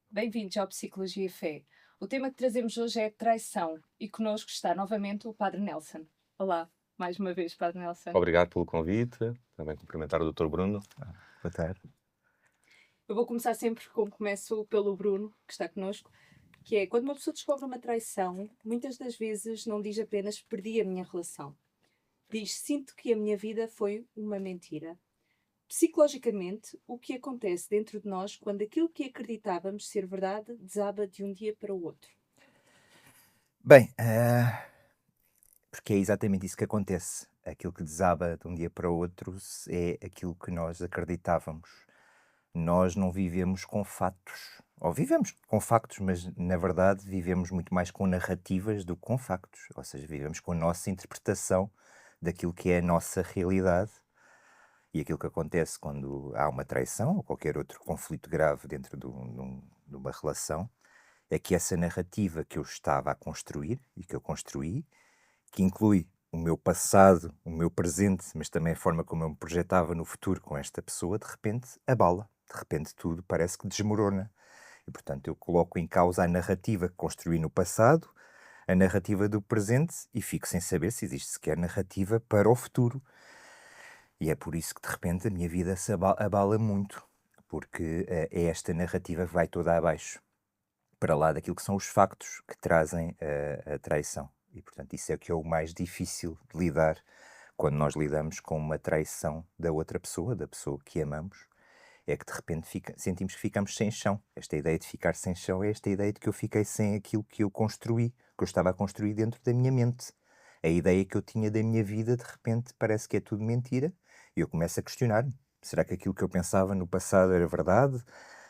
Bem-vindos ao Psicologia e Fé. O tema que trazemos hoje é traição e connosco está novamente o Padre Nelson. Olá, mais uma vez, Padre Nelson. Obrigado pelo convite. Também cumprimentar o Dr. Bruno. Boa tarde. Eu vou começar sempre como começo pelo Bruno, que está connosco, que é quando uma pessoa descobre uma traição, muitas das vezes não diz apenas perdi a minha relação. Diz sinto que a minha vida foi uma mentira. Psicologicamente, o que acontece dentro de nós quando aquilo que acreditávamos ser verdade desaba de um dia para o outro? Bem, porque é exatamente isso que acontece. Aquilo que desaba de um dia para o outro é aquilo que nós acreditávamos. Nós não vivemos com factos. Ou vivemos com factos, mas na verdade vivemos muito mais com narrativas do que com factos. Ou seja, vivemos com a nossa interpretação daquilo que é a nossa realidade. E aquilo que acontece quando há uma traição ou qualquer outro conflito grave dentro de uma relação é que essa narrativa que eu estava a construir e que eu construí, que inclui o meu passado, o meu presente, mas também a forma como eu me projetava no futuro com esta pessoa, de repente abala. De repente tudo parece que desmorona. E, portanto, eu coloco em causa a narrativa que construí no passado, a narrativa do presente e fico sem saber se existe sequer narrativa para o futuro. E é por isso que, de repente, a minha vida se abala muito, porque é esta narrativa que vai toda abaixo, para lá daquilo que são os factos que trazem a traição. E, portanto, isso é que é o mais difícil de lidar quando nós lidamos com uma traição da outra pessoa, da pessoa que amamos, é que de repente sentimos que ficamos sem chão. Esta ideia de ficar sem chão é esta ideia de que eu fiquei sem aquilo que eu construí, que eu estava a construir dentro da minha mente. A ideia que eu tinha da minha vida, de repente, parece que é tudo mentira, e eu começo a questionar-me. Será que aquilo que eu pensava no passado era verdade?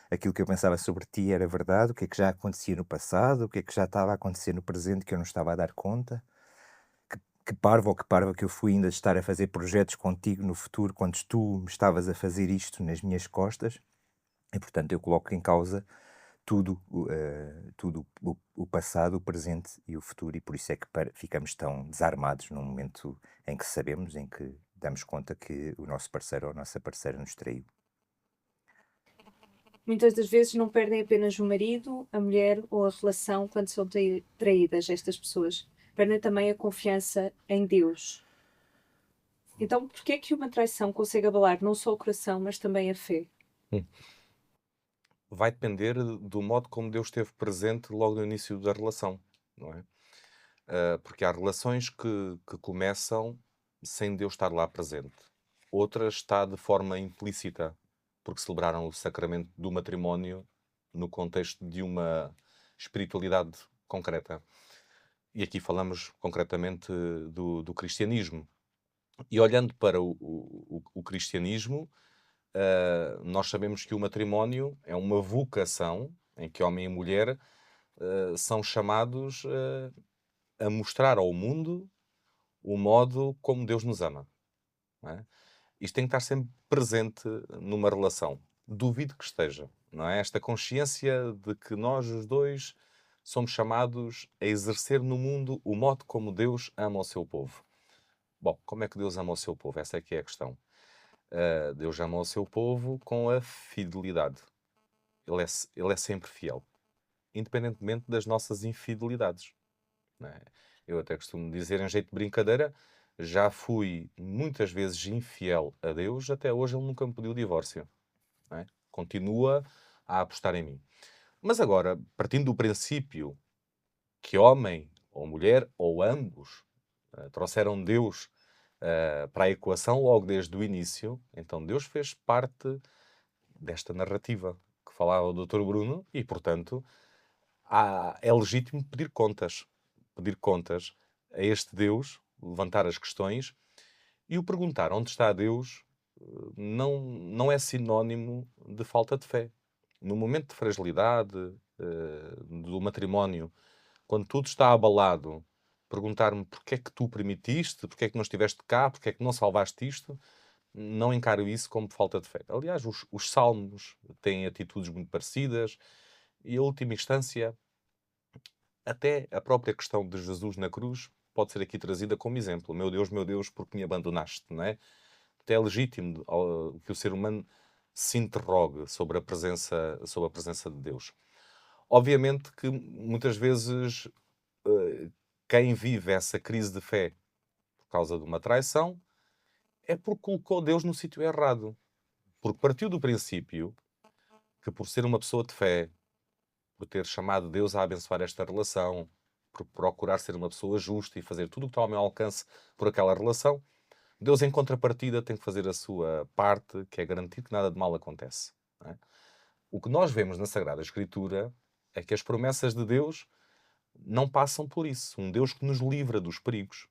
Aquilo que eu pensava sobre ti era verdade? O que é que já acontecia no passado? O que é que já estava a acontecer no presente que eu não estava a dar conta? Que parvo ou que parva que eu fui ainda de estar a fazer projetos contigo no futuro, quando tu me estavas a fazer isto nas minhas costas. E, portanto, eu coloco em causa tudo o passado, o presente e o futuro, e por isso é que ficamos tão desarmados num momento em que sabemos, em que damos conta que o nosso parceiro ou a nossa parceira nos traiu. Muitas das vezes não perdem apenas o marido, a mulher ou a relação quando são traídas estas pessoas. Perdem também a confiança em Deus. Então, por que é que uma traição consegue abalar não só o coração, mas também a fé? Vai depender do modo como Deus esteve presente logo no início da relação, não é? Porque há relações que começam sem Deus estar lá presente. Outras está de forma implícita, porque celebraram o sacramento do matrimónio no contexto de uma espiritualidade concreta. E aqui falamos concretamente do cristianismo. E olhando para o cristianismo, nós sabemos que o matrimónio é uma vocação em que homem e mulher são chamados a mostrar ao mundo o modo como Deus nos ama. Não é? Isto tem que estar sempre presente numa relação. Duvido que esteja. Não é? Esta consciência de que nós os dois somos chamados a exercer no mundo o modo como Deus ama o seu povo. Bom, como é que Deus ama o seu povo? Essa é que é a questão. Deus ama o seu povo com a fidelidade. Ele é sempre fiel, independentemente das nossas infidelidades. Não é? Eu até costumo dizer, em jeito de brincadeira, já fui muitas vezes infiel a Deus, até hoje ele nunca me pediu divórcio. Não é? Continua a apostar em mim. Mas agora, partindo do princípio que homem ou mulher, ou ambos, trouxeram Deus para a equação logo desde o início, então Deus fez parte desta narrativa que falava o Dr. Bruno e, portanto, é legítimo pedir contas a este Deus, levantar as questões e o perguntar onde está Deus não é sinónimo de falta de fé. No momento de fragilidade do matrimónio, quando tudo está abalado, perguntar-me porque é que tu permitiste, porque é que não estiveste cá, porque é que não salvaste isto, não encaro isso como falta de fé. Aliás, os salmos têm atitudes muito parecidas e, a última instância, Até a própria questão de Jesus na cruz pode ser aqui trazida como exemplo. Meu Deus, porque me abandonaste, não é? Até é legítimo que o ser humano se interrogue sobre a presença de Deus. Obviamente que muitas vezes quem vive essa crise de fé por causa de uma traição é porque colocou Deus no sítio errado. Porque partiu do princípio que por ser uma pessoa de fé, por ter chamado Deus a abençoar esta relação, por procurar ser uma pessoa justa e fazer tudo o que está ao meu alcance por aquela relação, Deus, em contrapartida, tem que fazer a sua parte, que é garantir que nada de mal acontece. Não é? O que nós vemos na Sagrada Escritura é que as promessas de Deus não passam por isso. Um Deus que nos livra dos perigos,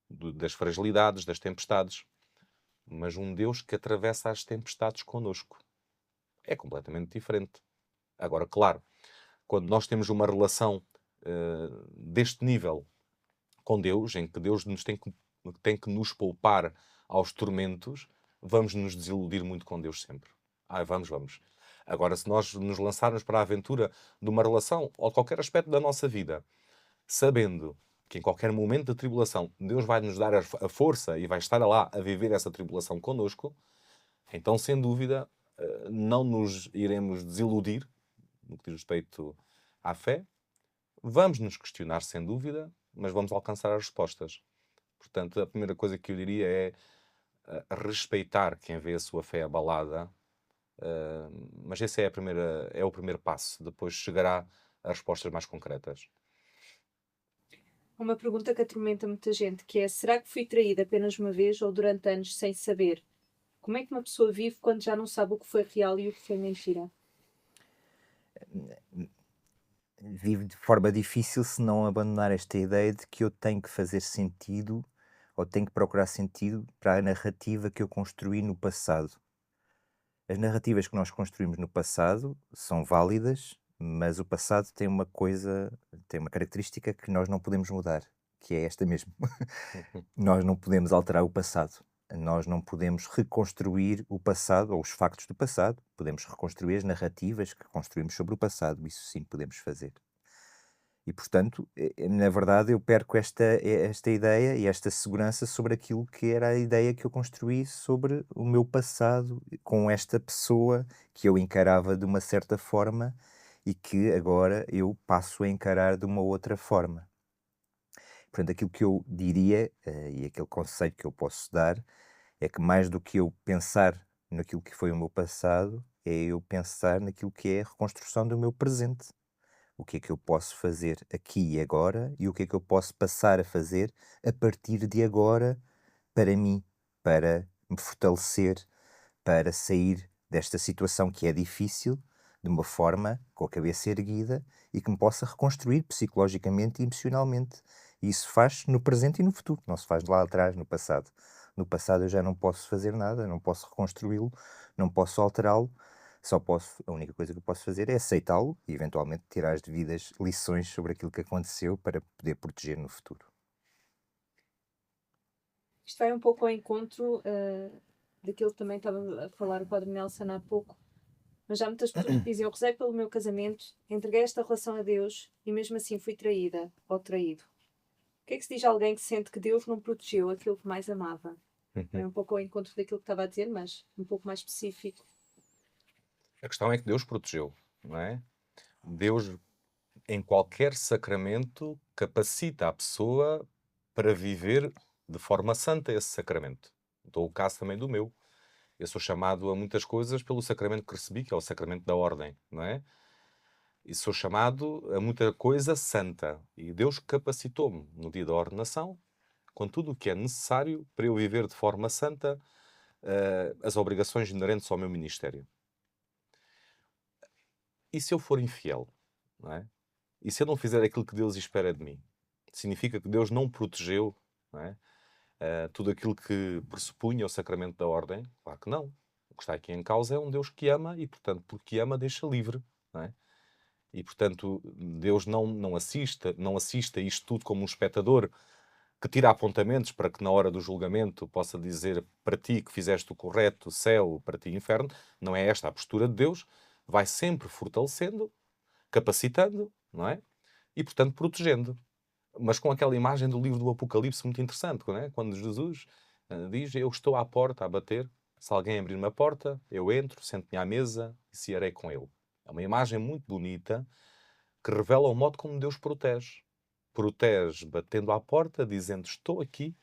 das fragilidades, das tempestades, mas um Deus que atravessa as tempestades connosco. É completamente diferente. Agora, claro, quando nós temos uma relação deste nível com Deus, em que Deus tem que nos poupar aos tormentos, vamos nos desiludir muito com Deus sempre. Vamos. Agora, se nós nos lançarmos para a aventura de uma relação ou de qualquer aspecto da nossa vida, sabendo que em qualquer momento de tribulação Deus vai nos dar a força e vai estar lá a viver essa tribulação connosco, então, sem dúvida, não nos iremos desiludir no que diz respeito à fé. Vamos nos questionar, sem dúvida, mas vamos alcançar as respostas. Portanto, a primeira coisa que eu diria é respeitar quem vê a sua fé abalada, mas esse é o primeiro passo. Depois chegará a respostas mais concretas. Uma pergunta que atormenta muita gente, que é: será que fui traída apenas uma vez ou durante anos sem saber? Como é que uma pessoa vive quando já não sabe o que foi real e o que foi mentira? Vive de forma difícil se não abandonar esta ideia de que eu tenho que fazer sentido ou tenho que procurar sentido para a narrativa que eu construí no passado. As narrativas que nós construímos no passado são válidas, mas o passado tem uma coisa, tem uma característica que nós não podemos mudar, que é esta mesmo. Nós não podemos alterar o passado. Nós não podemos reconstruir o passado ou os factos do passado. Podemos reconstruir as narrativas que construímos sobre o passado. Isso sim podemos fazer. E, portanto, na verdade, eu perco esta ideia e esta segurança sobre aquilo que era a ideia que eu construí sobre o meu passado, com esta pessoa que eu encarava de uma certa forma e que agora eu passo a encarar de uma outra forma. Portanto, aquilo que eu diria, e aquele conselho que eu posso dar, é que mais do que eu pensar naquilo que foi o meu passado, é eu pensar naquilo que é a reconstrução do meu presente. O que é que eu posso fazer aqui e agora e o que é que eu posso passar a fazer a partir de agora para mim, para me fortalecer, para sair desta situação que é difícil de uma forma com a cabeça erguida e que me possa reconstruir psicologicamente e emocionalmente. E isso faz no presente e no futuro, não se faz lá atrás, no passado. No passado eu já não posso fazer nada, não posso reconstruí-lo, não posso alterá-lo, a única coisa que eu posso fazer é aceitá-lo e eventualmente tirar as devidas lições sobre aquilo que aconteceu para poder proteger no futuro. Isto vai um pouco ao encontro daquilo que também estava a falar o Padre Nelson há pouco, mas já muitas pessoas dizem: eu rezei pelo meu casamento, entreguei esta relação a Deus e mesmo assim fui traída ou traído. O que é que se diz a alguém que sente que Deus não protegeu aquilo que mais amava? É um pouco ao encontro daquilo que estava a dizer, mas um pouco mais específico. A questão é que Deus protegeu, não é? Deus, em qualquer sacramento, capacita a pessoa para viver de forma santa esse sacramento. Dou o caso também do meu. Eu sou chamado a muitas coisas pelo sacramento que recebi, que é o sacramento da ordem, não é? E sou chamado a muita coisa santa. E Deus capacitou-me no dia da ordenação com tudo o que é necessário para eu viver de forma santa as obrigações inerentes ao meu ministério. E se eu for infiel, não é? E se eu não fizer aquilo que Deus espera de mim? Significa que Deus não protegeu, não é? Tudo aquilo que pressupunha o sacramento da ordem? Claro que não. O que está aqui em causa é um Deus que ama e, portanto, porque ama, deixa livre, não é? E, portanto, Deus não assista isto tudo como um espectador que tira apontamentos para que na hora do julgamento possa dizer para ti que fizeste o correto, céu, para ti inferno. Não é esta a postura de Deus. Vai sempre fortalecendo, capacitando, não é? e, portanto, protegendo. Mas com aquela imagem do livro do Apocalipse muito interessante, não é? Quando Jesus diz: Eu estou à porta a bater, se alguém abrir uma porta, eu entro, sento-me à mesa e cearei com ele. É uma imagem muito bonita que revela o modo como Deus protege. Protege batendo à porta, dizendo: Estou aqui,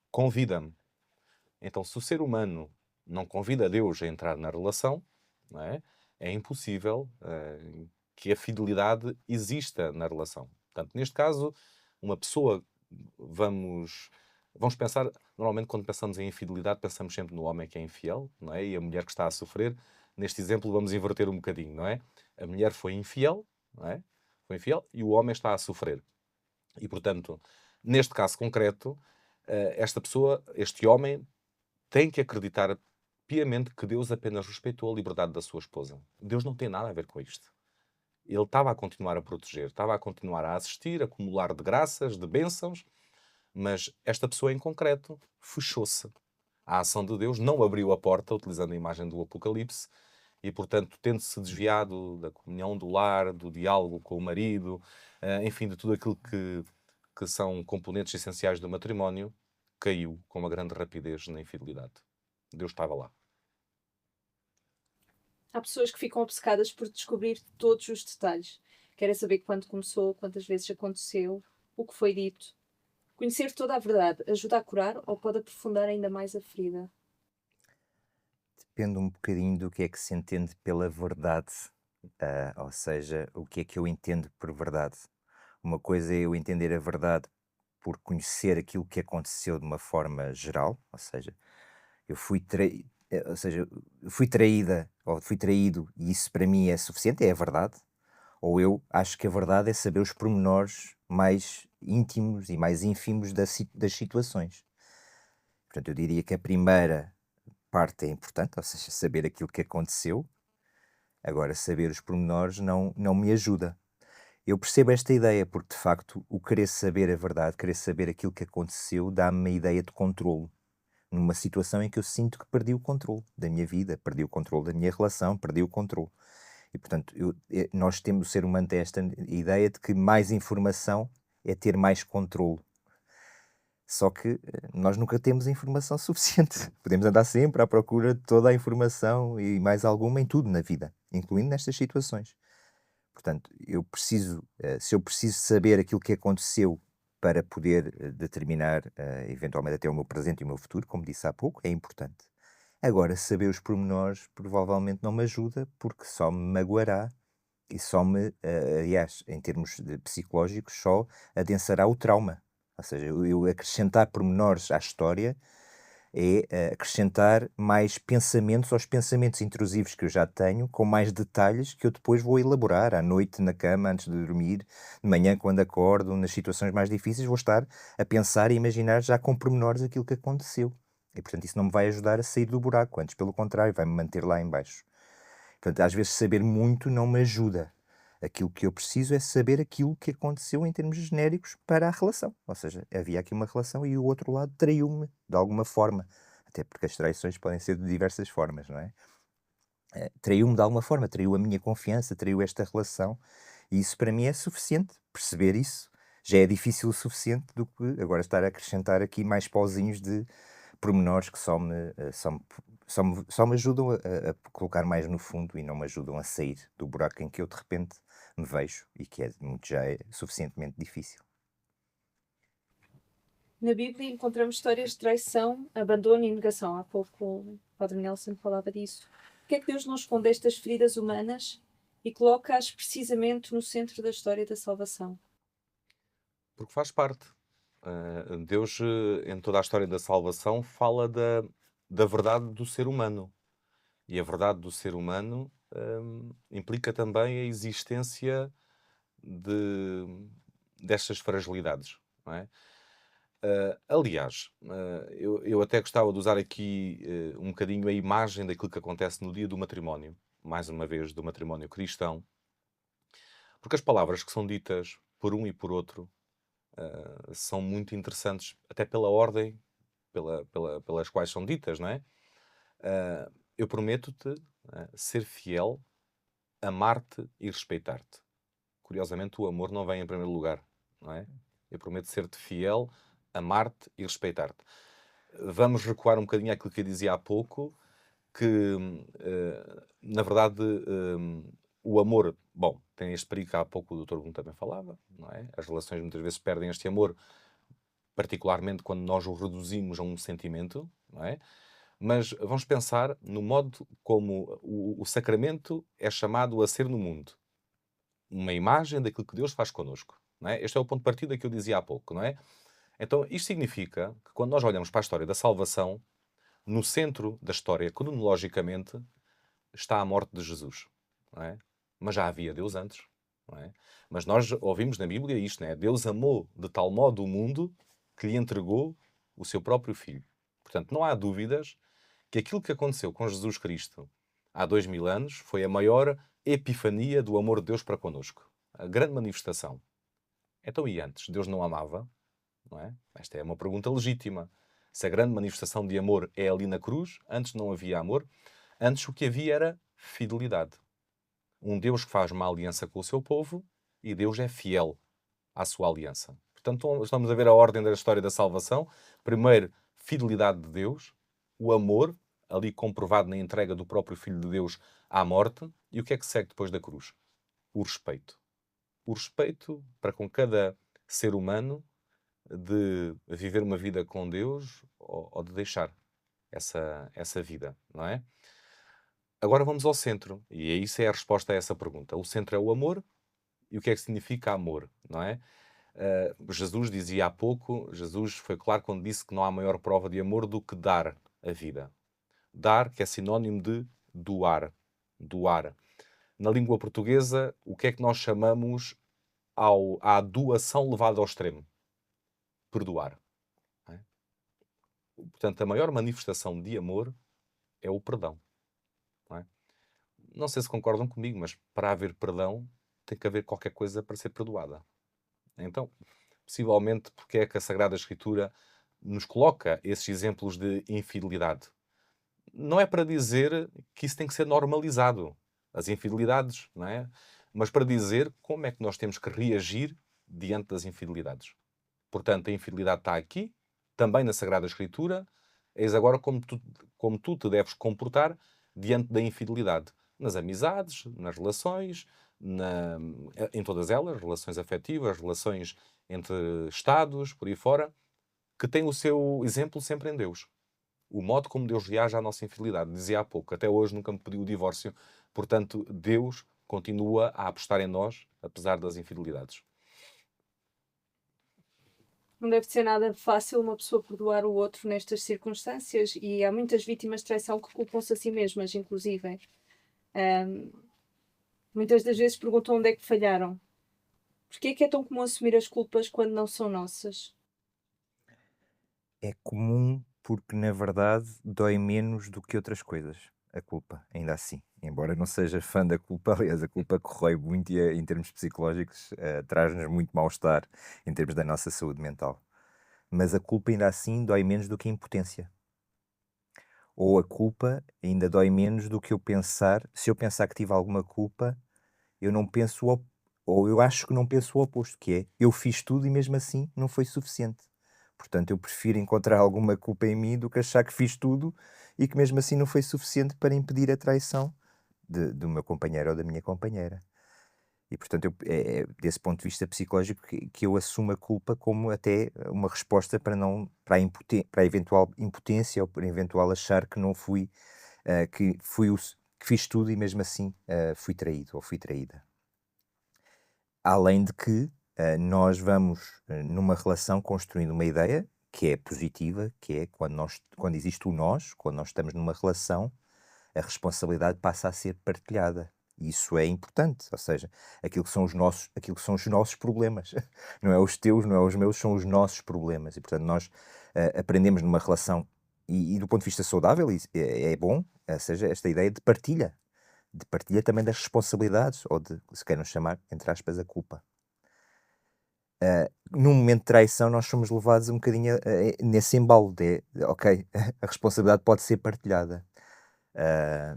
convida-me. Então, se o ser humano não convida Deus a entrar na relação, não é? É impossível que a fidelidade exista na relação. Portanto, neste caso, uma pessoa, vamos pensar, normalmente quando pensamos em infidelidade, pensamos sempre no homem que é infiel, não é? E a mulher que está a sofrer. Neste exemplo, vamos inverter um bocadinho, não é? A mulher foi infiel, não é? Foi infiel e o homem está a sofrer. E, portanto, neste caso concreto, esta pessoa, este homem, tem que acreditar piamente que Deus apenas respeitou a liberdade da sua esposa. Deus não tem nada a ver com isto. Ele estava a continuar a proteger, estava a continuar a assistir, a acumular de graças, de bênçãos, mas esta pessoa em concreto fechou-se à ação de Deus, não abriu a porta, utilizando a imagem do Apocalipse, e, portanto, tendo-se desviado da comunhão do lar, do diálogo com o marido, enfim, de tudo aquilo que são componentes essenciais do matrimónio, caiu com uma grande rapidez na infidelidade. Deus estava lá. Há pessoas que ficam obcecadas por descobrir todos os detalhes. Querem saber quando começou, quantas vezes aconteceu, o que foi dito. Conhecer toda a verdade ajuda a curar ou pode aprofundar ainda mais a ferida? Depende um bocadinho do que é que se entende pela verdade, ou seja, o que é que eu entendo por verdade. Uma coisa é eu entender a verdade por conhecer aquilo que aconteceu de uma forma geral, ou seja, eu fui ou seja, eu fui traída ou fui traído e isso para mim é suficiente, é a verdade. Ou eu acho que a verdade é saber os pormenores mais íntimos e mais ínfimos das situações. Portanto, eu diria que a primeira parte é importante, ou seja, saber aquilo que aconteceu. Agora, saber os pormenores não me ajuda. Eu percebo esta ideia, porque de facto o querer saber a verdade, querer saber aquilo que aconteceu, dá-me uma ideia de controlo. Numa situação em que eu sinto que perdi o controle da minha vida, perdi o controle da minha relação, perdi o controle. E portanto, nós temos, o ser humano tem esta ideia de que mais informação é ter mais controle. Só que nós nunca temos informação suficiente. Podemos andar sempre à procura de toda a informação e mais alguma em tudo na vida, incluindo nestas situações. Portanto, se eu preciso saber aquilo que aconteceu para poder determinar, eventualmente até o meu presente e o meu futuro, como disse há pouco, é importante. Agora, saber os pormenores provavelmente não me ajuda, porque só me magoará e só me, aliás, em termos psicológicos, só adensará o trauma. Ou seja, eu acrescentar pormenores à história é acrescentar mais pensamentos aos pensamentos intrusivos que eu já tenho, com mais detalhes que eu depois vou elaborar à noite na cama, antes de dormir, de manhã quando acordo, nas situações mais difíceis, vou estar a pensar e imaginar já com pormenores aquilo que aconteceu. E, portanto, isso não me vai ajudar a sair do buraco, antes pelo contrário, vai-me manter lá em baixo. Portanto, às vezes saber muito não me ajuda. Aquilo que eu preciso é saber aquilo que aconteceu em termos genéricos para a relação. Ou seja, havia aqui uma relação e o outro lado traiu-me de alguma forma. Até porque as traições podem ser de diversas formas, não é? Traiu-me de alguma forma, traiu a minha confiança, traiu esta relação. E isso para mim é suficiente. Perceber isso já é difícil o suficiente do que agora estar a acrescentar aqui mais pauzinhos de pormenores que só me ajudam a colocar mais no fundo e não me ajudam a sair do buraco em que eu de repente me vejo e que já é suficientemente difícil. Na Bíblia encontramos histórias de traição, abandono e negação. Há pouco o Padre Nelson falava disso. Por que é que Deus não esconde estas feridas humanas e coloca-as precisamente no centro da história da salvação? Porque faz parte. Deus, em toda a história da salvação, fala da verdade do ser humano. E a verdade do ser humano implica também a existência destas fragilidades, não é? Aliás, eu até gostava de usar aqui um bocadinho a imagem daquilo que acontece no dia do matrimónio, mais uma vez do matrimónio cristão, porque as palavras que são ditas por um e por outro são muito interessantes, até pela ordem pelas quais são ditas, não é? Eu prometo-te ser fiel, amar-te e respeitar-te. curiosamente, o amor não vem em primeiro lugar, não é? Eu prometo ser-te fiel, amar-te e respeitar-te. Vamos recuar um bocadinho àquilo que eu dizia há pouco, que, na verdade, o amor, bom, tem este perigo que há pouco o Dr. Bruno também falava, não é? As relações muitas vezes perdem este amor, particularmente quando nós o reduzimos a um sentimento, não é? Mas vamos pensar no modo como o sacramento é chamado a ser no mundo. Uma imagem daquilo que Deus faz connosco, não é? Este é o ponto de partida que eu dizia há pouco, não é? Então, isto significa que quando nós olhamos para a história da salvação, no centro da história, cronologicamente, está a morte de Jesus, não é? Mas já havia Deus antes, não é? Mas nós ouvimos na Bíblia isto, não é? Deus amou de tal modo o mundo que lhe entregou o seu próprio Filho. Portanto, não há dúvidas que aquilo que aconteceu com Jesus Cristo há 2000 anos foi a maior epifania do amor de Deus para connosco. A grande manifestação. Então, e antes? Deus não amava? Não é? Esta é uma pergunta legítima. Se a grande manifestação de amor é ali na cruz, antes não havia amor. Antes o que havia era fidelidade. Um Deus que faz uma aliança com o seu povo e Deus é fiel à sua aliança. Portanto, estamos a ver a ordem da história da salvação. Primeiro, fidelidade de Deus, o amor, ali comprovado na entrega do próprio Filho de Deus à morte. E o que é que segue depois da cruz? O respeito. O respeito para com cada ser humano de viver uma vida com Deus ou de deixar essa vida, não é? Agora vamos ao centro, e isso é a resposta a essa pergunta. O centro é o amor, e o que é que significa amor, não é? Jesus dizia há pouco, Jesus foi claro quando disse que não há maior prova de amor do que dar a vida. Dar, que é sinónimo de doar. Doar. Na língua portuguesa, o que é que nós chamamos à doação levada ao extremo? Perdoar. Não é? Portanto, a maior manifestação de amor é o perdão. Não é? Não sei se concordam comigo, mas para haver perdão tem que haver qualquer coisa para ser perdoada. Então, possivelmente, porque é que a Sagrada Escritura nos coloca esses exemplos de infidelidade? Não é para dizer que isso tem que ser normalizado, as infidelidades, não é? Mas para dizer como é que nós temos que reagir diante das infidelidades. Portanto, a infidelidade está aqui, também na Sagrada Escritura. Eis agora como tu te deves comportar diante da infidelidade. Nas amizades, nas relações, em todas elas, relações afetivas, relações entre Estados, por aí fora, que tem o seu exemplo sempre em Deus. O modo como Deus reage à nossa infidelidade. Dizia há pouco, até hoje nunca me pediu o divórcio. Portanto, Deus continua a apostar em nós, apesar das infidelidades. Não deve ser nada fácil uma pessoa perdoar o outro nestas circunstâncias, e há muitas vítimas de traição que culpam-se a si mesmas, inclusive. Muitas das vezes perguntam onde é que falharam. Porquê é que é tão comum assumir as culpas quando não são nossas? É comum porque, na verdade, dói menos do que outras coisas, a culpa, ainda assim. Embora não seja fã da culpa, aliás, a culpa corrói muito e, em termos psicológicos, traz-nos muito mal-estar em termos da nossa saúde mental. Mas a culpa, ainda assim, dói menos do que a impotência. Ou a culpa ainda dói menos do que eu pensar, se eu pensar que tive alguma culpa, eu não penso, ou eu acho que não penso o oposto, que é, eu fiz tudo e mesmo assim não foi suficiente. Portanto, eu prefiro encontrar alguma culpa em mim do que achar que fiz tudo e que mesmo assim não foi suficiente para impedir a traição do meu companheiro ou da minha companheira. E, portanto, é desse ponto de vista psicológico que eu assumo a culpa como até uma resposta para a eventual impotência ou para eventual achar que não fui, que fiz tudo e mesmo assim fui traído ou fui traída. Além de que nós vamos, numa relação, construindo uma ideia que é positiva, que é quando existe o nós, quando nós estamos numa relação, a responsabilidade passa a ser partilhada. E isso é importante, ou seja, aquilo que são os nossos problemas. Não é os teus, não é os meus, são os nossos problemas. E, portanto, nós aprendemos numa relação, e do ponto de vista saudável, é bom, seja esta ideia de partilha também das responsabilidades, ou de, se queiram chamar, entre aspas, a culpa. Num momento de traição, nós somos levados um bocadinho nesse embalo de, ok, a responsabilidade pode ser partilhada.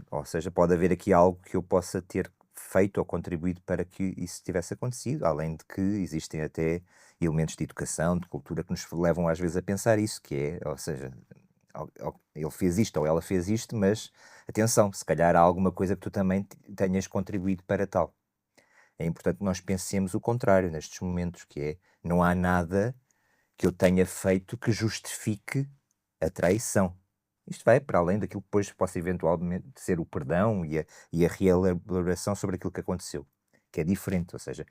Ou seja, pode haver aqui algo que eu possa ter feito ou contribuído para que isso tivesse acontecido, além de que existem até elementos de educação, de cultura, que nos levam às vezes a pensar isso, que é, ou seja, ele fez isto ou ela fez isto, mas atenção, se calhar há alguma coisa que tu também tenhas contribuído para tal. É importante que nós pensemos o contrário nestes momentos, que é, não há nada que eu tenha feito que justifique a traição. Isto vai para além daquilo que depois possa eventualmente ser o perdão e a reelaboração sobre aquilo que aconteceu, que é diferente, ou seja,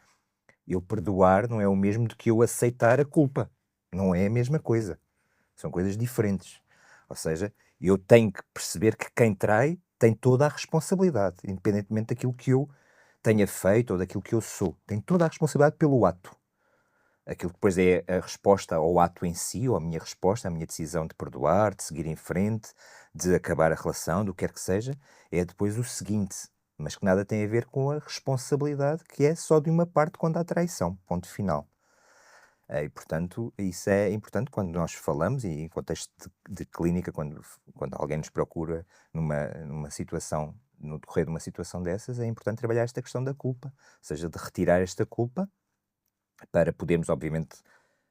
eu perdoar não é o mesmo do que eu aceitar a culpa. Não é a mesma coisa. São coisas diferentes. Ou seja, eu tenho que perceber que quem trai tem toda a responsabilidade, independentemente daquilo que eu tenha feito ou daquilo que eu sou. Tem toda a responsabilidade pelo ato. Aquilo que depois é a resposta ao ato em si, ou a minha resposta, a minha decisão de perdoar, de seguir em frente, de acabar a relação, do que quer que seja, é depois o seguinte, mas que nada tem a ver com a responsabilidade, que é só de uma parte quando há traição, ponto final. E, portanto, isso é importante quando nós falamos, e em contexto de clínica, quando alguém nos procura numa situação, no decorrer de uma situação dessas, é importante trabalhar esta questão da culpa, ou seja, de retirar esta culpa para podermos, obviamente,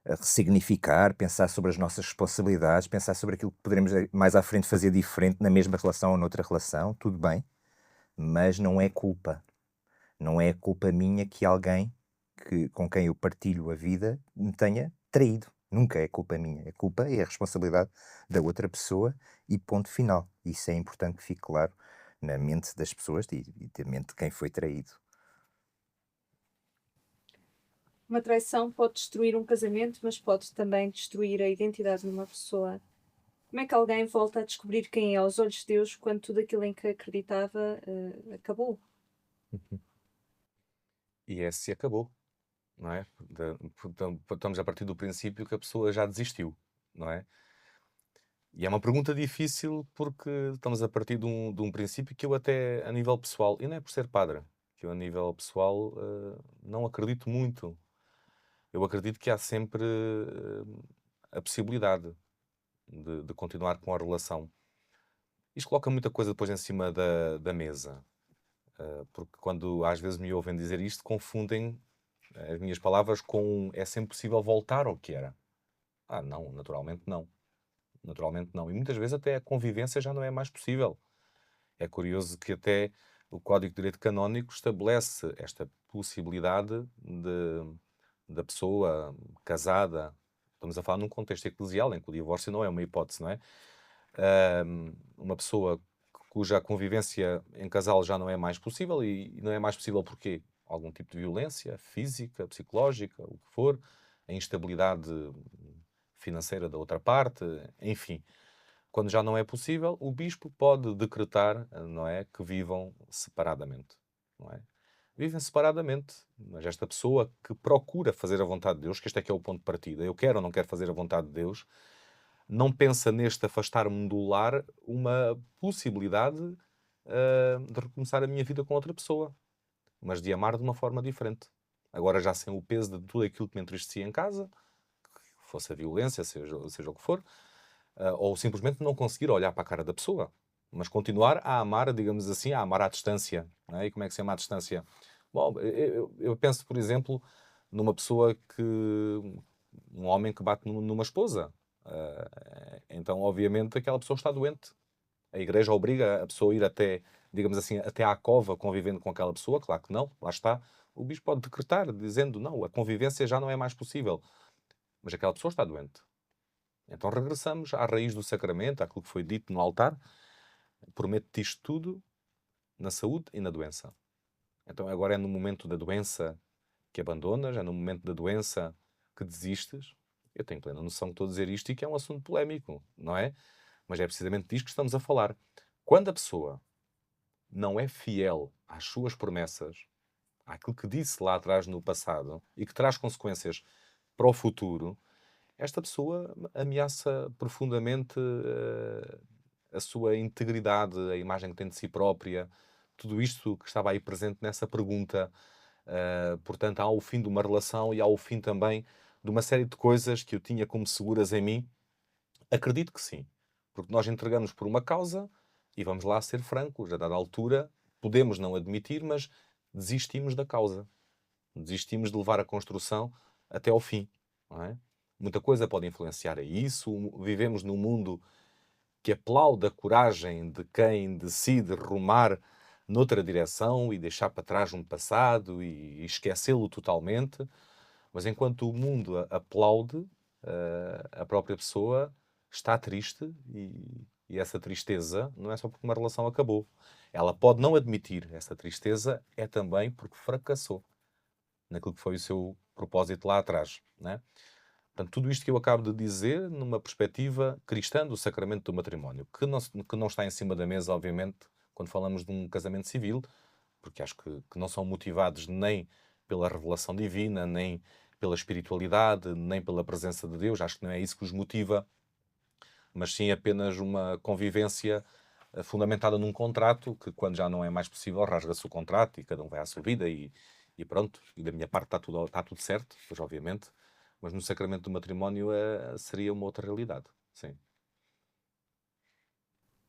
ressignificar, pensar sobre as nossas responsabilidades, pensar sobre aquilo que poderemos mais à frente fazer diferente na mesma relação ou noutra relação, tudo bem, mas não é culpa. Não é culpa minha que alguém com quem eu partilho a vida me tenha traído. Nunca é culpa minha. A culpa é a responsabilidade da outra pessoa e ponto final. Isso é importante que fique claro na mente das pessoas e na mente de quem foi traído. Uma traição pode destruir um casamento, mas pode também destruir a identidade de uma pessoa. Como é que alguém volta a descobrir quem é aos olhos de Deus quando tudo aquilo em que acreditava acabou? E esse se acabou, não é? Estamos a partir do princípio que a pessoa já desistiu, não é? E é uma pergunta difícil porque estamos a partir de um princípio que eu até, a nível pessoal, e não é por ser padre, que eu a nível pessoal não acredito muito. Eu acredito que há sempre a possibilidade de continuar com a relação. Isto coloca muita coisa depois em cima da mesa, porque quando às vezes me ouvem dizer isto, confundem as minhas palavras com é sempre possível voltar ao que era. Não, naturalmente não. Naturalmente não. E muitas vezes até a convivência já não é mais possível. É curioso que até o Código de Direito Canónico estabelece esta possibilidade da pessoa casada, estamos a falar num contexto eclesial, em que o divórcio não é uma hipótese, não é? Uma pessoa cuja convivência em casal já não é mais possível, e não é mais possível porque algum tipo de violência física, psicológica, o que for, a instabilidade financeira da outra parte, enfim. Quando já não é possível, o bispo pode decretar, não é, que vivam separadamente, não é? Vivem separadamente, mas esta pessoa que procura fazer a vontade de Deus, que este é que é o ponto de partida, eu quero ou não quero fazer a vontade de Deus, não pensa neste afastar-me do lar uma possibilidade de recomeçar a minha vida com outra pessoa, mas de amar de uma forma diferente. Agora já sem o peso de tudo aquilo que me entristecia em casa, que fosse a violência, seja o que for, ou simplesmente não conseguir olhar para a cara da pessoa, mas continuar a amar, digamos assim, a amar à distância. Não é? E como é que se ama à distância? Bom, eu penso, por exemplo, numa pessoa um homem que bate numa esposa. Então, obviamente, aquela pessoa está doente. A igreja obriga a pessoa a ir até, digamos assim, até à cova convivendo com aquela pessoa. Claro que não, lá está. O bispo pode decretar, dizendo, não, a convivência já não é mais possível. Mas aquela pessoa está doente. Então regressamos à raiz do sacramento, àquilo que foi dito no altar. Prometo-te isto tudo na saúde e na doença. Então agora é no momento da doença que abandonas, é no momento da doença que desistes. Eu tenho plena noção que estou a dizer isto e que é um assunto polémico, não é? Mas é precisamente disto que estamos a falar. Quando a pessoa não é fiel às suas promessas, àquilo que disse lá atrás no passado e que traz consequências para o futuro, esta pessoa ameaça profundamente a sua integridade, a imagem que tem de si própria, tudo isto que estava aí presente nessa pergunta. Portanto, há o fim de uma relação e há o fim também de uma série de coisas que eu tinha como seguras em mim. Acredito que sim, porque nós entregamos por uma causa e vamos lá ser francos, a dada altura podemos não admitir, mas desistimos da causa. Desistimos de levar a construção até ao fim, não é? Muita coisa pode influenciar a isso. Vivemos num mundo que aplaude a coragem de quem decide rumar noutra direção e deixar para trás um passado e esquecê-lo totalmente. Mas enquanto o mundo aplaude, a própria pessoa está triste e essa tristeza não é só porque uma relação acabou. Ela pode não admitir essa tristeza, é também porque fracassou naquilo que foi o seu propósito lá atrás, né? Portanto, tudo isto que eu acabo de dizer numa perspectiva cristã do sacramento do matrimónio, que não está em cima da mesa, obviamente, quando falamos de um casamento civil, porque acho que não são motivados nem pela revelação divina, nem pela espiritualidade, nem pela presença de Deus. Acho que não é isso que os motiva, mas sim apenas uma convivência fundamentada num contrato, que quando já não é mais possível, rasga-se o contrato e cada um vai à sua vida e pronto. E da minha parte está tudo certo, pois obviamente. Mas no sacramento do matrimónio seria uma outra realidade. Sim.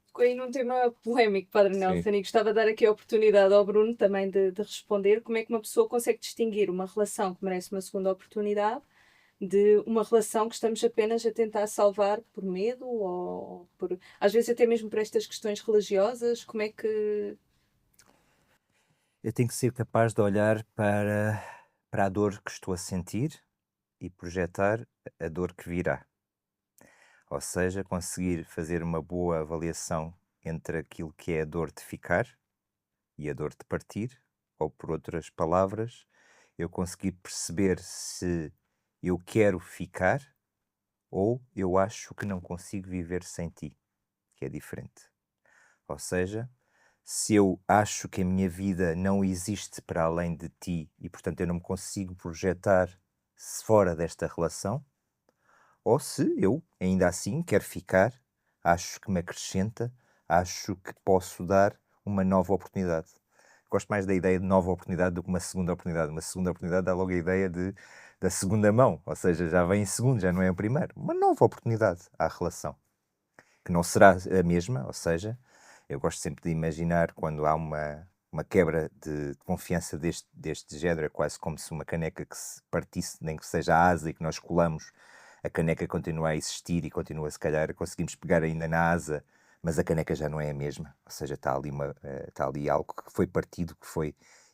Ficou aí num tema polémico, Padre Sim. Nelson, e gostava de dar aqui a oportunidade ao Bruno também de responder como é que uma pessoa consegue distinguir uma relação que merece uma segunda oportunidade de uma relação que estamos apenas a tentar salvar por medo ou por, às vezes até mesmo por estas questões religiosas. Como é que... Eu tenho que ser capaz de olhar para a dor que estou a sentir e projetar a dor que virá. Ou seja, conseguir fazer uma boa avaliação entre aquilo que é a dor de ficar e a dor de partir, ou por outras palavras, eu conseguir perceber se eu quero ficar ou eu acho que não consigo viver sem ti, que é diferente. Ou seja, se eu acho que a minha vida não existe para além de ti e, portanto, eu não me consigo projetar fora desta relação, ou se eu, ainda assim, quero ficar, acho que me acrescenta, acho que posso dar uma nova oportunidade. Gosto mais da ideia de nova oportunidade do que uma segunda oportunidade. Uma segunda oportunidade dá logo a ideia da segunda mão, ou seja, já vem em segundo, já não é o primeiro. Uma nova oportunidade à relação, que não será a mesma, ou seja, eu gosto sempre de imaginar quando há uma quebra de confiança deste género, é quase como se uma caneca que se partisse, nem que seja a asa e que nós colamos, a caneca continua a existir e continua, se calhar, conseguimos pegar ainda na asa, mas a caneca já não é a mesma, ou seja, está ali algo que foi partido,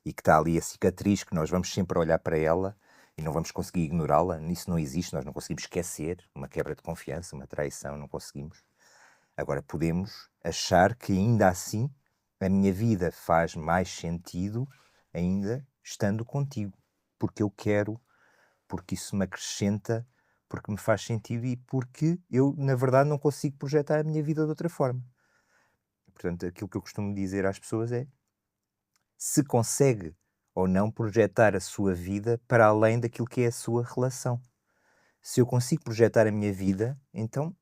e que está ali a cicatriz, que nós vamos sempre olhar para ela e não vamos conseguir ignorá-la. Isso não existe, nós não conseguimos esquecer uma quebra de confiança, uma traição, não conseguimos. Agora, podemos achar que ainda assim a minha vida faz mais sentido ainda estando contigo, porque eu quero, porque isso me acrescenta, porque me faz sentido e porque eu, na verdade, não consigo projetar a minha vida de outra forma. Portanto, aquilo que eu costumo dizer às pessoas é: se consegue ou não projetar a sua vida para além daquilo que é a sua relação. Se eu consigo projetar a minha vida, então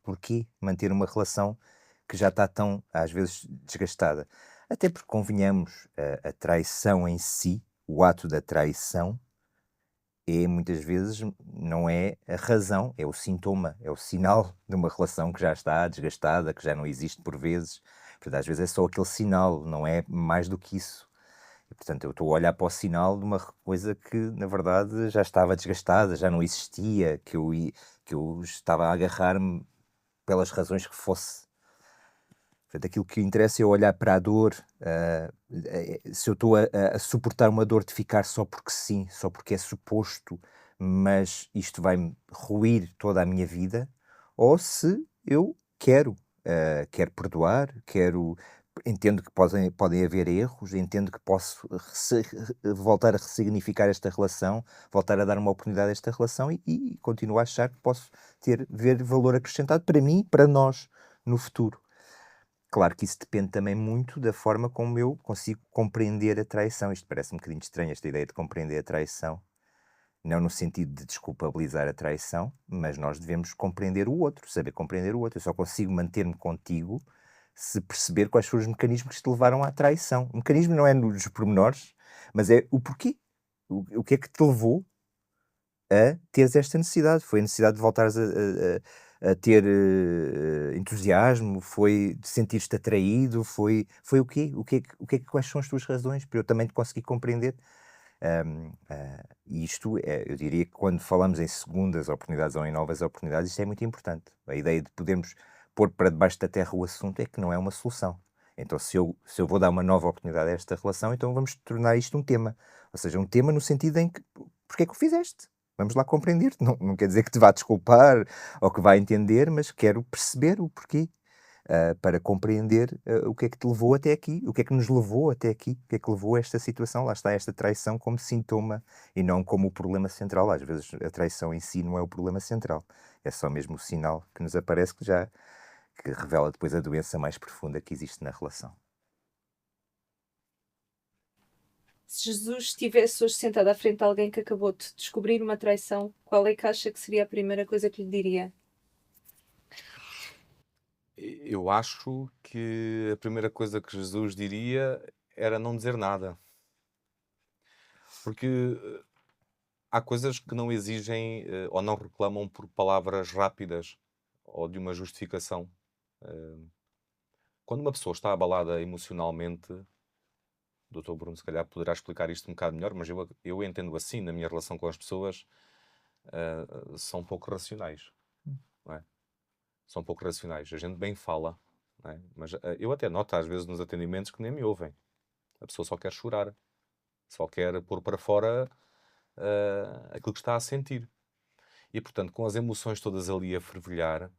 porquê manter uma relação que já está tão, às vezes, desgastada? Até porque, convenhamos, a traição em si, o ato da traição, muitas vezes não é a razão, é o sintoma, é o sinal de uma relação que já está desgastada, que já não existe por vezes. Portanto, às vezes é só aquele sinal, não é mais do que isso. E, portanto, eu estou a olhar para o sinal de uma coisa que, na verdade, já estava desgastada, já não existia, que eu estava a agarrar-me pelas razões que fosse. Portanto, aquilo que interessa é eu olhar para a dor, se eu estou a suportar uma dor de ficar só porque sim, só porque é suposto, mas isto vai-me ruir toda a minha vida, ou se eu quero perdoar, entendo que podem haver erros, entendo que posso voltar a ressignificar esta relação, voltar a dar uma oportunidade a esta relação e continuo a achar que posso ver valor acrescentado para mim e para nós no futuro. Claro que isso depende também muito da forma como eu consigo compreender a traição. Isto parece um bocadinho estranho, esta ideia de compreender a traição. Não no sentido de desculpabilizar a traição, mas nós devemos compreender o outro, saber compreender o outro. Eu só consigo manter-me contigo se perceber quais foram os mecanismos que te levaram à traição. O mecanismo não é nos pormenores, mas é o porquê. O que é que te levou a teres esta necessidade? Foi a necessidade de voltares a ter entusiasmo? Foi de sentir-te atraído? Foi o quê? Quais são as tuas razões para eu também te conseguir compreender? E isto é, eu diria que quando falamos em segundas oportunidades ou em novas oportunidades, isto é muito importante. A ideia de podermos pôr para debaixo da terra o assunto é que não é uma solução. Então, se eu vou dar uma nova oportunidade a esta relação, então vamos tornar isto um tema. Ou seja, um tema no sentido em que, porque é que o fizeste? Vamos lá compreender-te. Não quer dizer que te vá desculpar ou que vá entender, mas quero perceber o porquê, para compreender o que é que te levou até aqui, o que é que nos levou até aqui, o que é que levou a esta situação. Lá está, esta traição como sintoma e não como o problema central. Às vezes a traição em si não é o problema central, é só mesmo o sinal que nos aparece que revela depois a doença mais profunda que existe na relação. Se Jesus estivesse hoje sentado à frente de alguém que acabou de descobrir uma traição, qual é que acha que seria a primeira coisa que lhe diria? Eu acho que a primeira coisa que Jesus diria era não dizer nada. Porque há coisas que não exigem ou não reclamam por palavras rápidas ou de uma justificação. Quando uma pessoa está abalada emocionalmente, o Dr. Bruno se calhar poderá explicar isto um bocado melhor, mas eu entendo assim, na minha relação com as pessoas, são pouco racionais. Não é? São pouco racionais. A gente bem fala, não é? Mas eu até noto às vezes nos atendimentos que nem me ouvem. A pessoa só quer chorar, só quer pôr para fora aquilo que está a sentir. E, portanto, com as emoções todas ali a fervilhar,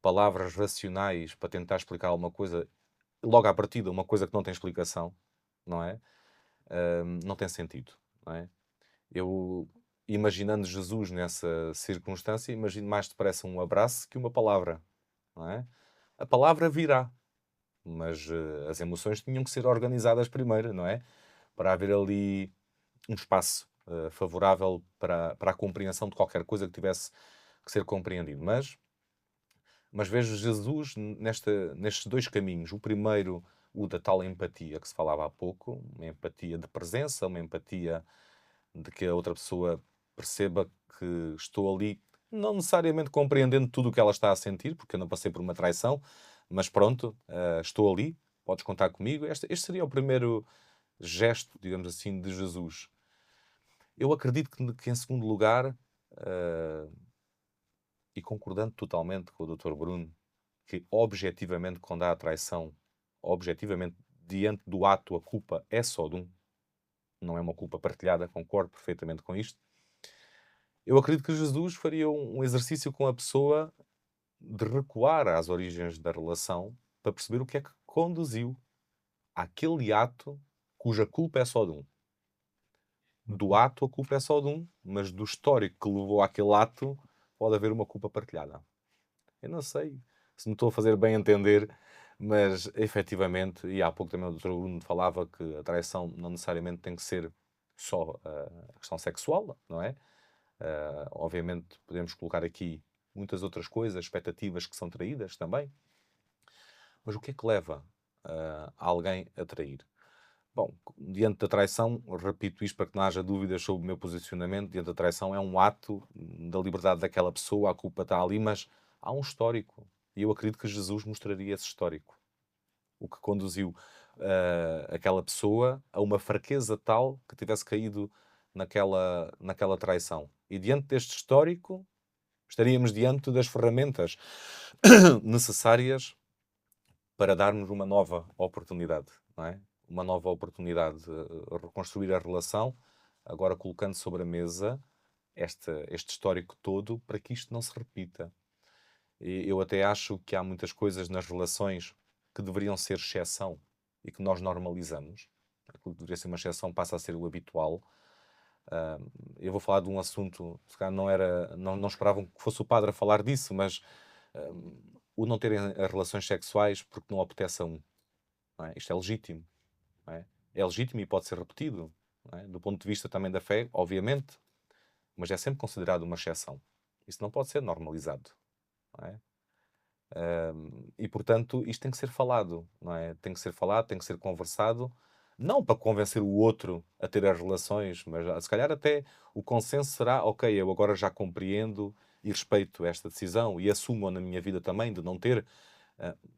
palavras racionais para tentar explicar alguma coisa, logo à partida, uma coisa que não tem explicação, não é? Não tem sentido, não é? Eu, imaginando Jesus nessa circunstância, imagino mais depressa um abraço que uma palavra, não é? A palavra virá, mas as emoções tinham que ser organizadas primeiro, não é? Para haver ali um espaço favorável para a compreensão de qualquer coisa que tivesse que ser compreendido. Mas vejo Jesus nestes dois caminhos. O primeiro, o da tal empatia que se falava há pouco, uma empatia de presença, uma empatia de que a outra pessoa perceba que estou ali, não necessariamente compreendendo tudo o que ela está a sentir, porque eu não passei por uma traição, mas pronto, estou ali, podes contar comigo. Este seria o primeiro gesto, digamos assim, de Jesus. Eu acredito que em segundo lugar, e concordando totalmente com o Dr. Bruno, que objetivamente, quando há traição, objetivamente, diante do ato, a culpa é só de um, não é uma culpa partilhada, concordo perfeitamente com isto. Eu acredito que Jesus faria um exercício com a pessoa de recuar às origens da relação para perceber o que é que conduziu àquele ato cuja culpa é só de um. Do ato, a culpa é só de um, mas do histórico que levou àquele ato, pode haver uma culpa partilhada. Eu não sei se me estou a fazer bem entender, mas efetivamente, e há pouco também o Dr. Bruno falava que a traição não necessariamente tem que ser só a questão sexual, não é? Obviamente podemos colocar aqui muitas outras coisas, expectativas que são traídas também. Mas o que é que leva alguém a trair? Bom, diante da traição, repito isto para que não haja dúvidas sobre o meu posicionamento, diante da traição é um ato da liberdade daquela pessoa, a culpa está ali, mas há um histórico. E eu acredito que Jesus mostraria esse histórico. O que conduziu aquela pessoa a uma fraqueza tal que tivesse caído naquela traição. E diante deste histórico, estaríamos diante das ferramentas necessárias para darmos uma nova oportunidade, não é? Uma nova oportunidade de reconstruir a relação, agora colocando sobre a mesa este histórico todo para que isto não se repita. E eu até acho que há muitas coisas nas relações que deveriam ser exceção e que nós normalizamos. Aquilo que deveria ser uma exceção passa a ser o habitual. Eu vou falar de um assunto, se calhar não esperavam que fosse o padre a falar disso, mas o não terem as relações sexuais porque não apetece a um. Não é? Isto é legítimo. Não é? É legítimo e pode ser repetido. Não é? Do ponto de vista também da fé, obviamente, mas é sempre considerado uma exceção. Isso não pode ser normalizado. Não é? E, portanto, isto tem que ser falado. Não é? Tem que ser falado, tem que ser conversado, não para convencer o outro a ter as relações, mas se calhar até o consenso será, ok, eu agora já compreendo e respeito esta decisão e assumo na minha vida também de não ter,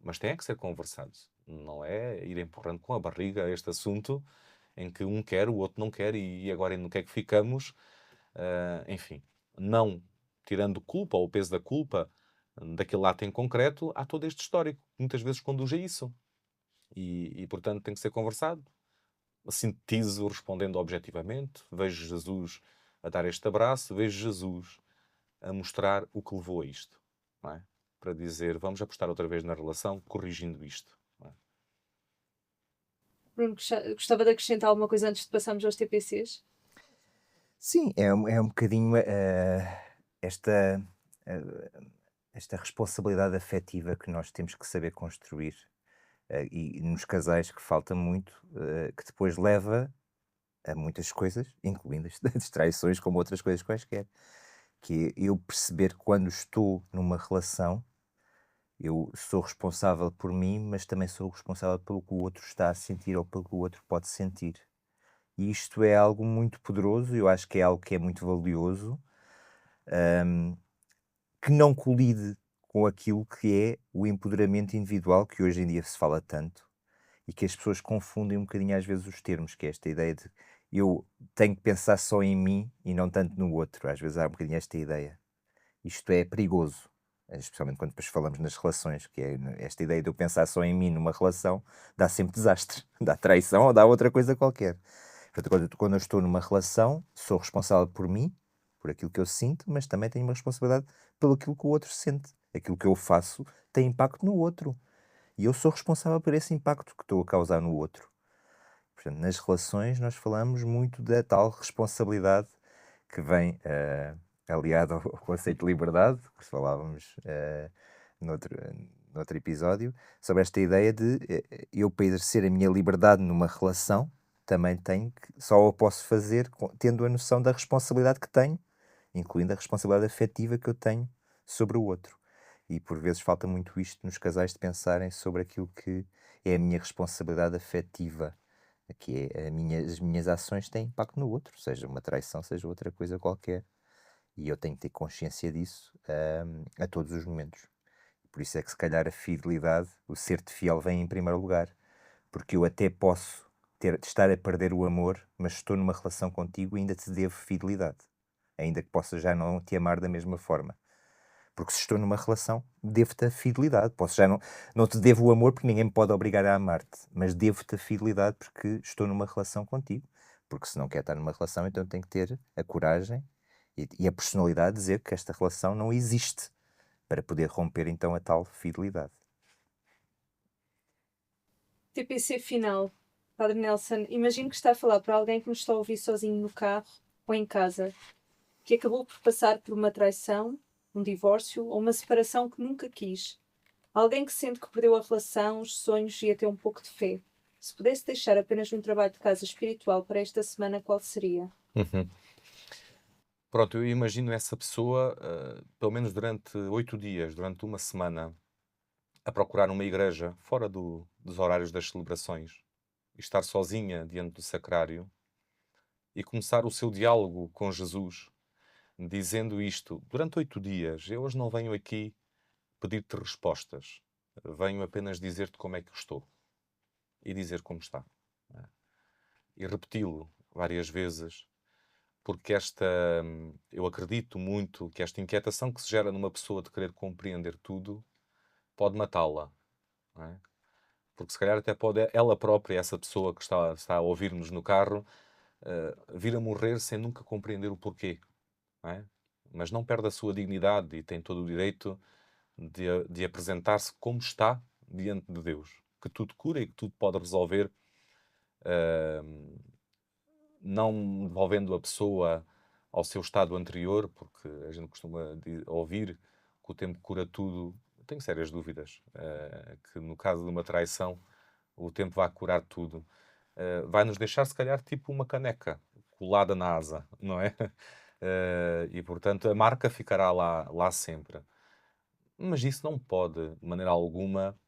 mas tem é que ser conversado. Não é ir empurrando com a barriga este assunto em que um quer, o outro não quer e agora no que é que ficamos? Enfim, não tirando culpa ou o peso da culpa daquele ato em concreto, há todo este histórico que muitas vezes conduz a isso. Portanto, tem que ser conversado. Sintetizo respondendo objetivamente. Vejo Jesus a dar este abraço, vejo Jesus a mostrar o que levou a isto. Não é? Para dizer, vamos apostar outra vez na relação, corrigindo isto. Não é? Bruno, gostava de acrescentar alguma coisa antes de passarmos aos TPCs? Sim, é um bocadinho esta, eh, esta responsabilidade afetiva que nós temos que saber construir. E nos casais que falta muito, que depois leva a muitas coisas, incluindo as distraições, como outras coisas quaisquer. Que é eu perceber que quando estou numa relação, eu sou responsável por mim, mas também sou responsável pelo que o outro está a sentir ou pelo que o outro pode sentir. E isto é algo muito poderoso, eu acho que é algo que é muito valioso, hum, que não colide com aquilo que é o empoderamento individual, que hoje em dia se fala tanto, e que as pessoas confundem um bocadinho às vezes os termos, que é esta ideia de eu tenho que pensar só em mim e não tanto no outro. Às vezes há um bocadinho esta ideia. Isto é perigoso, especialmente quando depois falamos nas relações, que é esta ideia de eu pensar só em mim numa relação, dá sempre desastre, dá traição ou dá outra coisa qualquer. Portanto, quando eu estou numa relação, sou responsável por mim, por aquilo que eu sinto, mas também tenho uma responsabilidade pelo aquilo que o outro sente. Aquilo que eu faço tem impacto no outro. E eu sou responsável por esse impacto que estou a causar no outro. Portanto, nas relações nós falamos muito da tal responsabilidade que vem aliado ao conceito de liberdade, que falávamos noutro, noutro episódio, sobre esta ideia de eu, para exercer a minha liberdade numa relação, também tenho que, só o posso fazer tendo a noção da responsabilidade que tenho, incluindo a responsabilidade afetiva que eu tenho sobre o outro. E por vezes falta muito isto nos casais de pensarem sobre aquilo que é a minha responsabilidade afetiva. Que é as minhas ações têm impacto no outro, seja uma traição, seja outra coisa qualquer. E eu tenho que ter consciência disso, a todos os momentos. Por isso é que se calhar a fidelidade, o ser-te fiel vem em primeiro lugar. Porque eu até posso estar a perder o amor, mas estou numa relação contigo e ainda te devo fidelidade. Ainda que possa já não te amar da mesma forma. Porque se estou numa relação, devo-te a fidelidade. Posso já não te devo o amor porque ninguém me pode obrigar a amar-te, mas devo-te a fidelidade porque estou numa relação contigo. Porque se não quer estar numa relação, então tenho que ter a coragem e a personalidade de dizer que esta relação não existe para poder romper então a tal fidelidade. TPC final. Padre Nelson, imagino que está a falar para alguém que nos está a ouvir sozinho no carro ou em casa, que acabou por passar por uma traição, um divórcio ou uma separação que nunca quis. Alguém que sente que perdeu a relação, os sonhos e até um pouco de fé. Se pudesse deixar apenas um trabalho de casa espiritual para esta semana, qual seria? Uhum. Pronto, eu imagino essa pessoa, pelo menos durante 8 dias, durante uma semana, a procurar uma igreja fora dos horários das celebrações e estar sozinha diante do sacrário e começar o seu diálogo com Jesus, dizendo isto: durante 8 dias, eu hoje não venho aqui pedir-te respostas, venho apenas dizer-te como é que eu estou e dizer como está. Não é? E repeti-lo várias vezes, porque eu acredito muito que esta inquietação que se gera numa pessoa de querer compreender tudo pode matá-la. Não é? Porque se calhar até pode ela própria, essa pessoa que está a ouvir-nos no carro, vir a morrer sem nunca compreender o porquê. Não é? Mas não perde a sua dignidade e tem todo o direito de apresentar-se como está diante de Deus, que tudo cura e que tudo pode resolver, não devolvendo a pessoa ao seu estado anterior, porque a gente costuma ouvir que o tempo cura tudo. Tenho sérias dúvidas que no caso de uma traição o tempo vai curar tudo. Vai nos deixar, se calhar, tipo uma caneca colada na asa, não é? E, portanto, a marca ficará lá sempre. Mas isso não pode, de maneira alguma,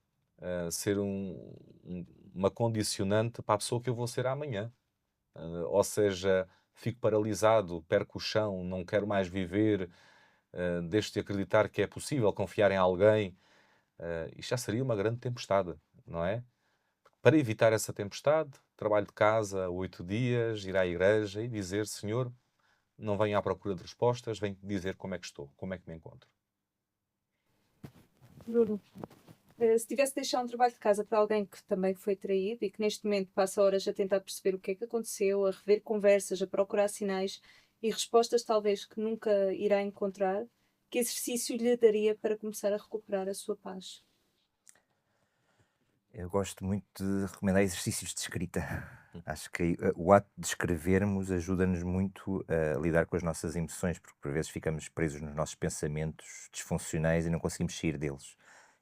ser uma condicionante para a pessoa que eu vou ser amanhã. Ou seja, fico paralisado, perco o chão, não quero mais viver, deixo de acreditar que é possível confiar em alguém. Isto já seria uma grande tempestade, não é? Para evitar essa tempestade, trabalho de casa 8 dias, ir à igreja e dizer: Senhor, não venho à procura de respostas, venho dizer como é que estou, como é que me encontro. Bruno, se tivesse de deixar um trabalho de casa para alguém que também foi traído e que neste momento passa horas a tentar perceber o que é que aconteceu, a rever conversas, a procurar sinais e respostas talvez que nunca irá encontrar, que exercício lhe daria para começar a recuperar a sua paz? Eu gosto muito de recomendar exercícios de escrita. Acho que o ato de escrevermos ajuda-nos muito a lidar com as nossas emoções, porque por vezes ficamos presos nos nossos pensamentos disfuncionais e não conseguimos sair deles.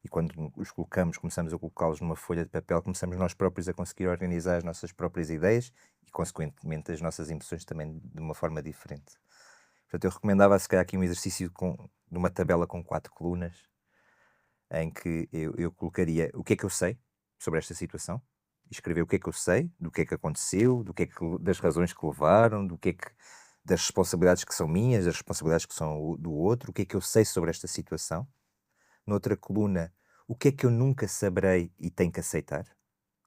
E quando os colocamos, começamos a colocá-los numa folha de papel, começamos nós próprios a conseguir organizar as nossas próprias ideias e, consequentemente, as nossas emoções também de uma forma diferente. Portanto, eu recomendava, se calhar, aqui um exercício de uma tabela com 4 colunas, em que eu colocaria o que é que eu sei sobre esta situação, e escrever o que é que eu sei, do que é que aconteceu, do que é que, das razões que levaram, do que é que, das responsabilidades que são minhas, das responsabilidades que são do outro, o que é que eu sei sobre esta situação. Noutra coluna, o que é que eu nunca saberei e tenho que aceitar,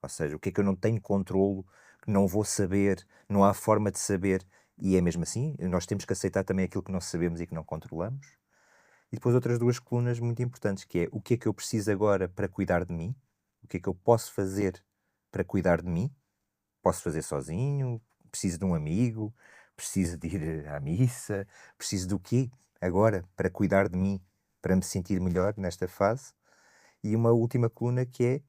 ou seja, o que é que eu não tenho controlo, que não vou saber, não há forma de saber, e é mesmo assim, nós temos que aceitar também aquilo que não sabemos e que não controlamos. E depois outras 2 colunas muito importantes, que é o que é que eu preciso agora para cuidar de mim, o que é que eu posso fazer para cuidar de mim, posso fazer sozinho, preciso de um amigo, preciso de ir à missa, preciso do quê agora para cuidar de mim, para me sentir melhor nesta fase. E uma última coluna que é,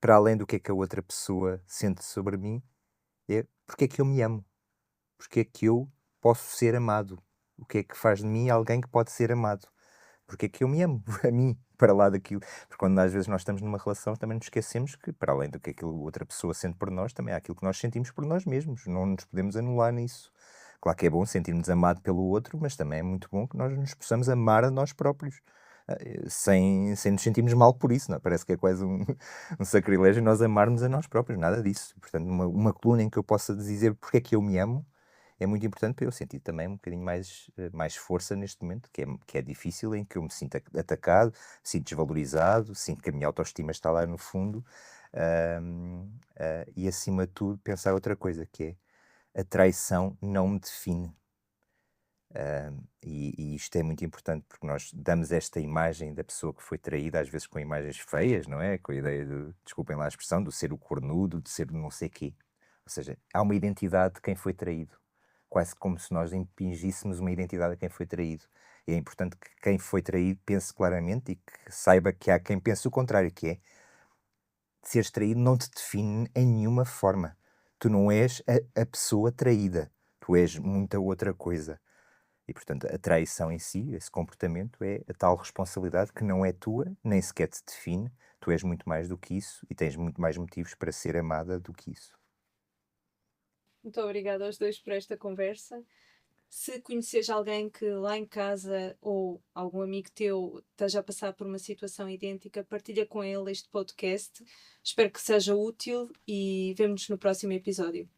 para além do que é que a outra pessoa sente sobre mim, é porque é que eu me amo, porque é que eu posso ser amado, o que é que faz de mim alguém que pode ser amado. Porque é que eu me amo a mim, para lá daquilo. Porque quando às vezes nós estamos numa relação, também nos esquecemos que, para além do que aquilo outra pessoa sente por nós, também há aquilo que nós sentimos por nós mesmos. Não nos podemos anular nisso. Claro que é bom sentirmos amado pelo outro, mas também é muito bom que nós nos possamos amar a nós próprios. Sem nos sentirmos mal por isso, não é? Parece que é quase um sacrilégio nós amarmos a nós próprios, nada disso. Portanto, uma coluna em que eu possa dizer porque é que eu me amo, é muito importante para eu sentir também um bocadinho mais força neste momento, que é difícil, em que eu me sinto atacado, sinto desvalorizado, sinto que a minha autoestima está lá no fundo, e acima de tudo pensar outra coisa, que é a traição não me define. E isto é muito importante porque nós damos esta imagem da pessoa que foi traída, às vezes com imagens feias, não é? Com a ideia desculpem lá a expressão, de ser o cornudo, de ser o não sei quê. Ou seja, há uma identidade de quem foi traído, quase como se nós impingíssemos uma identidade a quem foi traído. E é importante que quem foi traído pense claramente e que saiba que há quem pense o contrário, que é seres traído não te define em nenhuma forma. Tu não és a pessoa traída, tu és muita outra coisa. E, portanto, a traição em si, esse comportamento, é a tal responsabilidade que não é tua, nem sequer te define. Tu és muito mais do que isso e tens muito mais motivos para ser amada do que isso. Muito obrigada aos dois por esta conversa. Se conheces alguém que lá em casa ou algum amigo teu esteja a passar por uma situação idêntica, partilha com ele este podcast. Espero que seja útil e vemo-nos no próximo episódio.